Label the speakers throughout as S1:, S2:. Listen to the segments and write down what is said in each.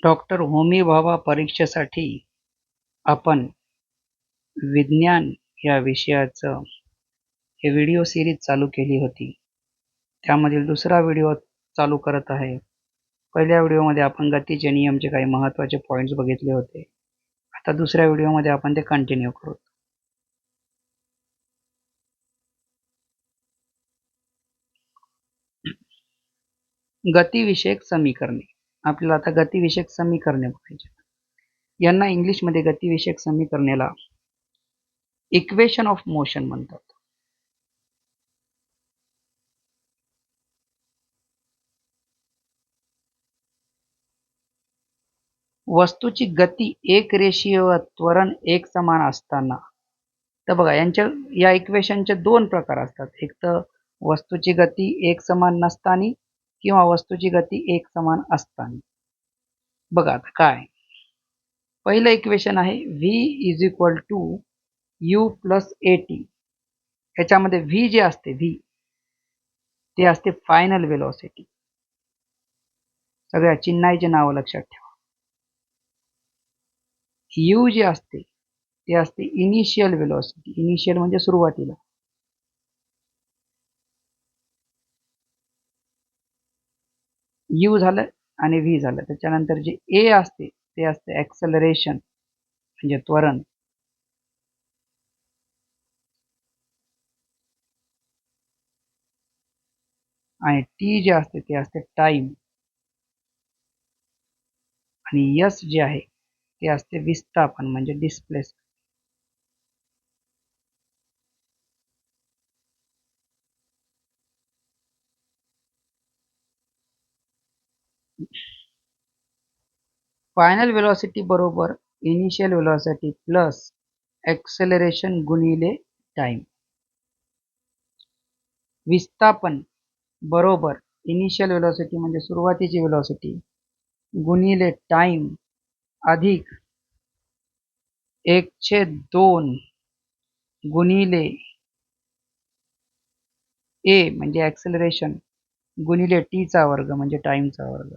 S1: Doctor Homi Bhabha परीक्षेसाठी आपण विज्ञान या विषयाचं हे व्हिडिओ सिरीज चालू केली होती. त्यामधील दुसरा व्हिडिओ चालू करत आहे. पहिल्या व्हिडिओमध्ये आपण गतीचे नियमचे काही महत्त्वाचे पॉइंट्स बघितले होते. आता दुसऱ्या व्हिडिओमध्ये आपण ते कंटिन्यू करू. गतिविषयक समीकरणे. आपल्याला आता गतिविषयक समीकरणे बघायची. यांना इंग्लिशमध्ये गतिविषयक समीकरणेला इक्वेशन ऑफ मोशन म्हणतात. वस्तूची गती एक रेषीय व त्वरण एक समान असताना. तर बघा या इक्वेशनचे दोन प्रकार असतात. एक तर वस्तूची गती एक समान नसताना किंवा वस्तूची गती एक समान असताना. बघा आता काय, पहिलं इक्वेशन आहे v is equal to u plus at. ह्याच्यामध्ये v जे असते v ते असते फायनल वेलोसिटी. सगळ्या चिन्हाचे नाव लक्षात ठेवा. u जे असते ते असते इनिशियल वेलोसिटी. इनिशियल म्हणजे सुरुवातीला. u झालं आणि v झालं. त्याच्यानंतर जे a असते ते असते ॲक्सेलरेशन म्हणजे त्वरण. आणि t जे असते ते असते टाइम. आणि s जे आहे ते असते विस्थापन म्हणजे डिस्प्लेसमेंट. फायनल वेलोसिटी बरोबर इनिशियल वेलोसिटी प्लस ॲक्सेलरेशन गुणिले टाइम. विस्थापन बरोबर इनिशियल वेलोसिटी म्हणजे सुरुवातीची वेलोसिटी गुणिले टाइम अधिक 1/2 गुणिले a म्हणजे ॲक्सेलरेशन गुणिले t चा वर्ग म्हणजे टाइमचा वर्ग.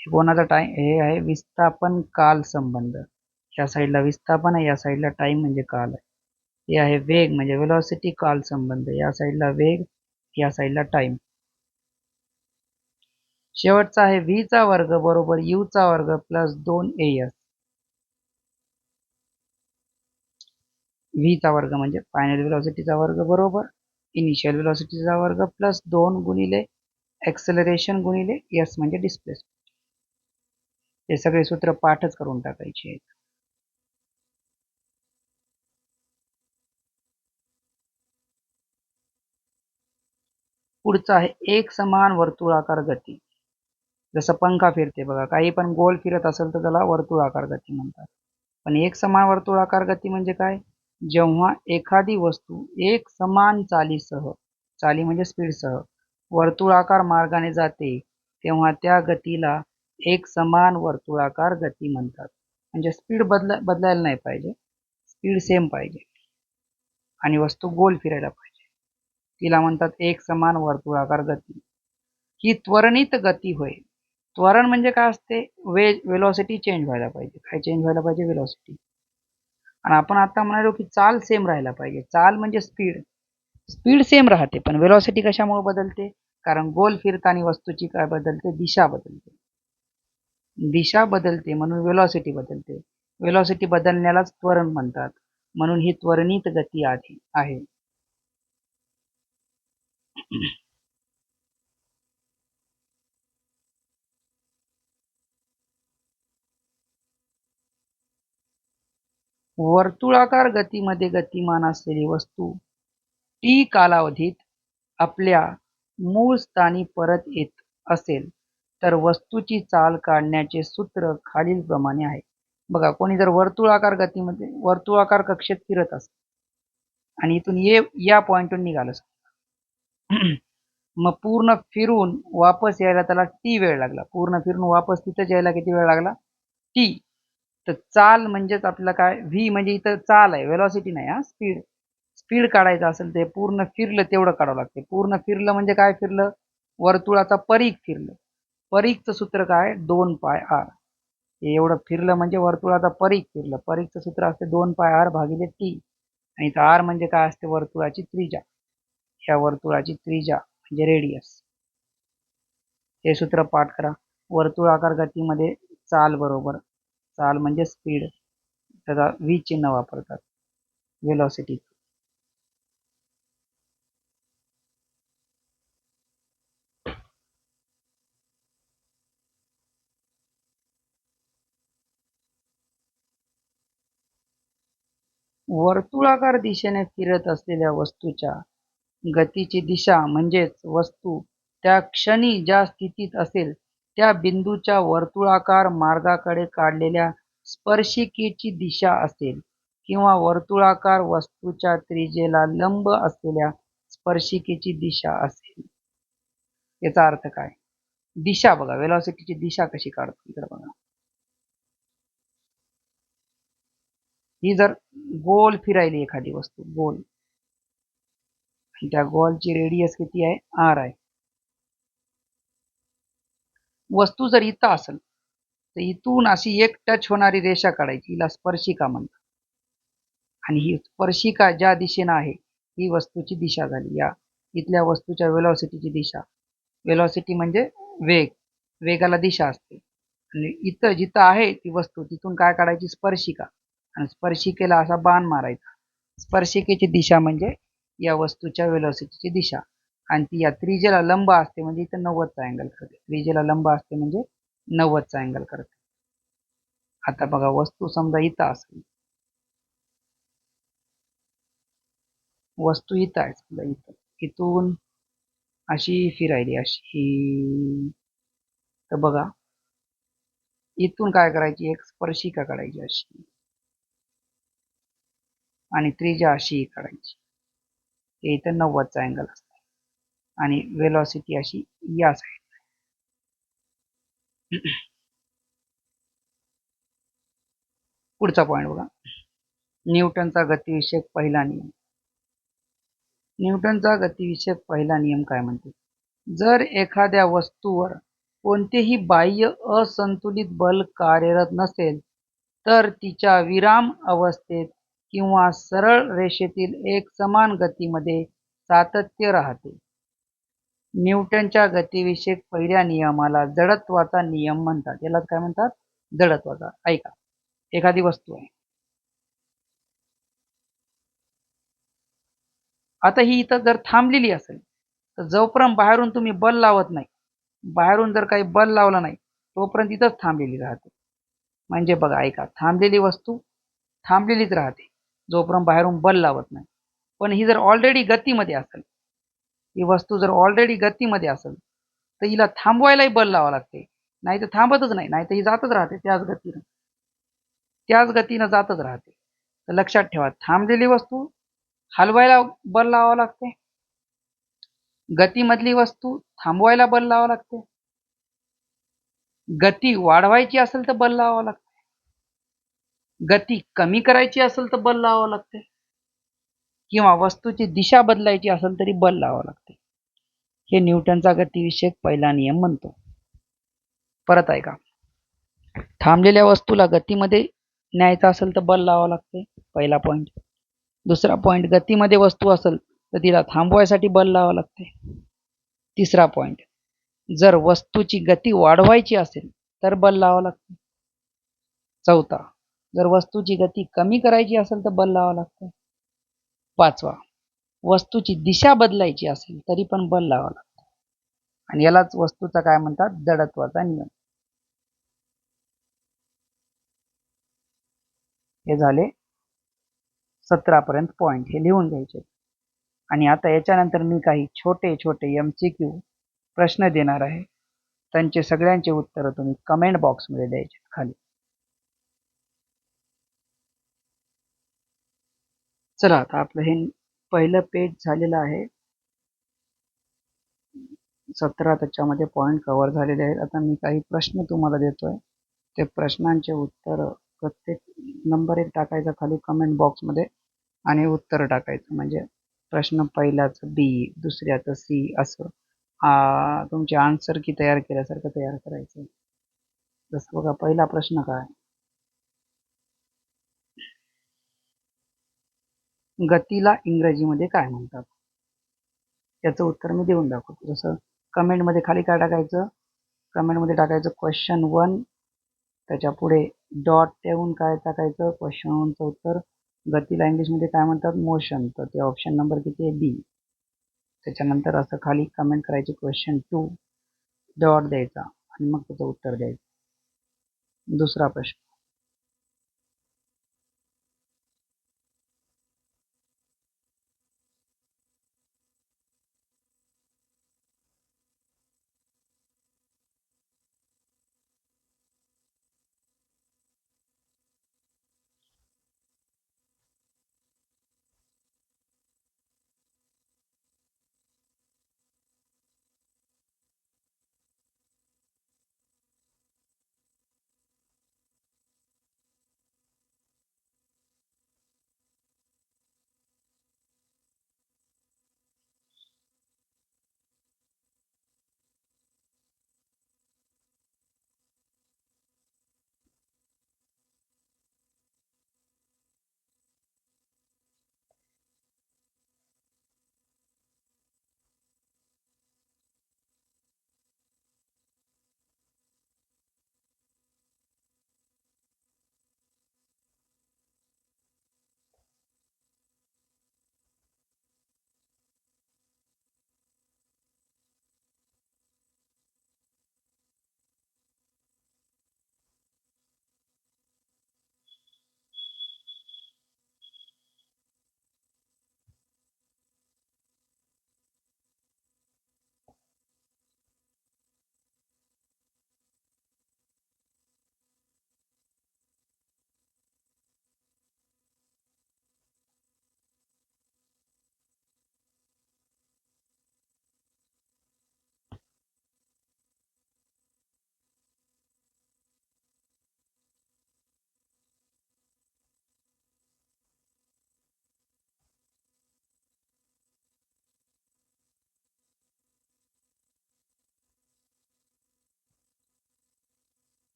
S1: कोणाचा टाइम हे आहे विस्थापन काल संबंध. या साईडला विस्थापन आहे, या साईडला टाइम म्हणजे काल आहे. हे आहे वेग म्हणजे वेलोसिटी काल संबंध. या साईडला वेग, या साईडला टाइम. शेवटचा आहे v चा वर्ग बरोबर u चा वर्ग प्लस 2as. v चा वर्ग म्हणजे फायनल वेलोसिटीचा वर्ग बरोबर इनिशियल वेलोसिटीचा वर्ग प्लस 2 गुणिले ॲक्सेलरेशन गुणिले s म्हणजे डिस्प्लेसमेंट. हे सगळे सूत्र पाठच करून टाकायचे आहेत. पुढचं आहे एक समान वर्तुळाकार गती. जसं पंखा फिरते बघा, काही पण गोल फिरत असेल तर त्याला वर्तुळाकार गती म्हणतात. पण एक समान वर्तुळाकार गती म्हणजे काय, जेव्हा एखादी वस्तू एक समान चालीसह, चाली म्हणजे स्पीडसह वर्तुळाकार मार्गाने जाते तेव्हा त्या गतीला एक समान वर्तुळाकार गती म्हणतात. म्हणजे स्पीड बदलायला नाही पाहिजे, स्पीड सेम पाहिजे आणि वस्तू गोल फिरायला पाहिजे. तिला म्हणतात एक समान वर्तुळाकार गती. ही त्वरणित गती होय. त्वरण म्हणजे काय असते, वेलोसिटी चेंज व्हायला पाहिजे. काय चेंज व्हायला पाहिजे, वेलोसिटी. आणि आपण आता म्हणालो की चाल सेम राहायला पाहिजे. चाल म्हणजे स्पीड, स्पीड सेम राहते पण वेलोसिटी कशामुळे बदलते, कारण गोल फिरताना वस्तूची काय बदलते, दिशा बदलते. दिशा बदलते म्हणून वेलोसिटी बदलते. वेलोसिटी बदलण्यालाच त्वरण म्हणतात. म्हणून ही त्वरणित गती आहे. वर्तुळाकार गतीमध्ये गतिमान असलेली वस्तू टी कालावधीत आपल्या मूळ स्थानी परत येत असेल तर वस्तूची चाल काढण्याचे सूत्र खालीलप्रमाणे आहे. बघा, कोणी जर वर्तुळाकार गतीमध्ये वर्तुळाकार कक्षेत फिरत असेल आणि इथून या पॉइंटून निघालं मग पूर्ण फिरून वापस यायला त्याला टी वेळ लागला. पूर्ण फिरून वापस तिथं यायला किती वेळ लागला, टी. तर चाल म्हणजेच आपल्याला काय, v म्हणजे इथं चाल आहे, वेलोसिटी नाही हा, स्पीड. स्पीड काढायचं असेल ते पूर्ण फिरलं तेवढं काढावं लागते. पूर्ण फिरलं म्हणजे काय फिरलं, वर्तुळाचा परीघ फिरलं. परिघचं सूत्र काय? 2 पाय r. हे एवढं फिरलं म्हणजे वर्तुळाचा परिघ फिरलं. परिघचं सूत्र असते 2 पाय r भागिले t. आणि इथं r म्हणजे काय असते? वर्तुळाची त्रिज्या. ह्या वर्तुळाची त्रिज्या म्हणजे रेडियस. हे सूत्र पाठ करा. वर्तुळाकार गतीमध्ये चाल बरोबर, चाल म्हणजे स्पीड, त्याचा v चिन्ह वापरतात, वेलॉसिटी. वर्तुळाकार दिशेने फिरत असलेल्या वस्तूच्या गतीची दिशा म्हणजेच वस्तू त्या क्षणी ज्या स्थितीत असेल त्या बिंदूच्या वर्तुळाकार मार्गाकडे काढलेल्या स्पर्शिकेची दिशा असेल किंवा वर्तुळाकार वस्तूच्या त्रिज्येला लंब असलेल्या स्पर्शिकेची दिशा असेल. याचा अर्थ काय? दिशा बघा, वेलॉसिटीची दिशा कशी काढतो इकडे बघा. ही जर गोल फिरायली एखादी वस्तू गोल, त्या गोलची रेडियस किती आहे? r आहे. वस्तू जर इथं असेल तर इथून अशी एक टच होणारी रेषा काढायची, हिला स्पर्शिका म्हणतात. आणि ही स्पर्शिका ज्या दिशेने आहे ही वस्तूची दिशा झाली. या इथल्या वस्तूच्या वेलॉसिटीची दिशा. वेलॉसिटी म्हणजे वेग, वेगाला दिशा असते. आणि इथं जिथं आहे ती वस्तू तिथून काय काढायची? स्पर्शिका. आणि स्पर्शिकेला असा बाण मारायचा. स्पर्शिकेची दिशा म्हणजे या वस्तूच्या वेलॉसिटीची दिशा. आणि ती या त्रिज्येला लंब असते म्हणजे इथं 90चा अँगल करते. त्रिज्येला लंब असते म्हणजे 90चा अँगल करते. आता बघा, वस्तू समजा इथं असेल, वस्तू इथं आहे समजा, इथं इथून अशी फिरायली अशी, तर बघा इथून काय करायची? एक स्पर्शिका काढायची अशी आणि त्रिज्या अशी काढायची. हे इथं 90चा अँगल असतो आणि वेलॉसिटी अशी या साईड. पुढचा पॉइंट बघा, न्यूटनचा गतिविषयक पहिला नियम. न्यूटनचा गतिविषयक पहिला नियम काय म्हणते? जर एखाद्या वस्तूवर कोणतेही बाह्य असंतुलित बल कार्यरत नसेल तर तिच्या विराम अवस्थेत किंवा सरळ रेषेतील एकसमान गतीमध्ये सातत्य राहते. न्यूटनच्या गतिविषयक पहिल्या नियमाला जडत्वाचा नियम म्हणतात. याला काय म्हणतात? जडत्वाचा. ऐका, एखादी वस्तू आहे, आता ही इथं जर थांबलेली असेल तर जोपर्यंत बाहेरून तुम्ही बल लावत नाही, बाहेरून जर काही बल लावला नाही तोपर्यंत इथंच थांबलेली राहते. म्हणजे बघा, ऐका, थांबलेली वस्तू थांबलेलीच राहते जोपर्यंत बाहेरून बल लावत नाही. पण ही जर ऑलरेडी गतीमध्ये असेल, ही वस्तू जर ऑलरेडी गतीमध्ये असेल तर हिला थांबवायलाही बल लावावं लागते, नाही तर थांबतच नाही, नाही तर ही जातच राहते त्याच गतीनं जातच राहते. तर लक्षात ठेवा, थांबलेली वस्तू हलवायला बल लावावं लागते, गतीमधली वस्तू थांबवायला बल लावावं लागते, गती वाढवायची असेल तर बल लावावं लागते, गती कमी करायची असेल तर बल लावावं लागते, किंवा वस्तूची दिशा बदलायची असेल तरी बल लावावं लागते. हे न्यूटनचा गतिविषयक पहिला नियम म्हणतो. परत ऐका, थांबलेल्या वस्तूला गतीमध्ये न्यायचं असेल तर बल लावावं लागते, पहिला पॉइंट. दुसरा पॉइंट, गतीमध्ये वस्तू असेल तर तिला थांबवायसाठी बल लावावं लागते. तिसरा पॉइंट, जर वस्तूची गती वाढवायची असेल तर बल लावावं लागते. चौथा, जर वस्तूची गती कमी करायची असेल तर बल लावावं लागते. पाचवा, वस्तूची दिशा बदलायची असेल तरी पण बल लावावं लागतं. आणि यालाच वस्तूचा काय म्हणतात? जडत्वाचा नियम. हे झाले 17 पर्यंत पॉइंट, हे लिहून घ्यायचे. आणि आता याच्यानंतर मी काही छोटे छोटे MCQ प्रश्न देणार आहे, त्यांचे सगळ्यांचे उत्तर तुम्ही कमेंट बॉक्समध्ये द्यायचे खाली. चला, आता आपलं हे पहिलं पेज झालेलं आहे. 17 त्याच्यामध्ये पॉइंट कव्हर झालेले आहेत. आता मी काही प्रश्न तुम्हाला देतोय, ते प्रश्नांचे उत्तर प्रत्येक नंबर 1 टाकायचा खाली कमेंट बॉक्समध्ये आणि उत्तर टाकायचं. म्हणजे प्रश्न पहिल्याचं B, दुसऱ्याचं C असं तुमचे आन्सर की तयार केल्यासारखं तयार करायचं. जसं बघा पहिला प्रश्न काय, गतीला इंग्रजीमध्ये काय म्हणतात? त्याचं उत्तर मी देऊन दाखवतो. जसं कमेंटमध्ये खाली काय टाकायचं, कमेंटमध्ये टाकायचं क्वेश्चन 1, त्याच्या पुढे डॉट ठेवून काय टाकायचं, क्वेश्चन 1चं उत्तर. गतीला इंग्लिशमध्ये काय म्हणतात? मोशन. तर ते ऑप्शन नंबर किती आहे? बी. त्याच्यानंतर असं खाली कमेंट करायची क्वेश्चन 2, डॉट द्यायचा आणि मग त्याचं उत्तर द्यायचं. दुसरा प्रश्न,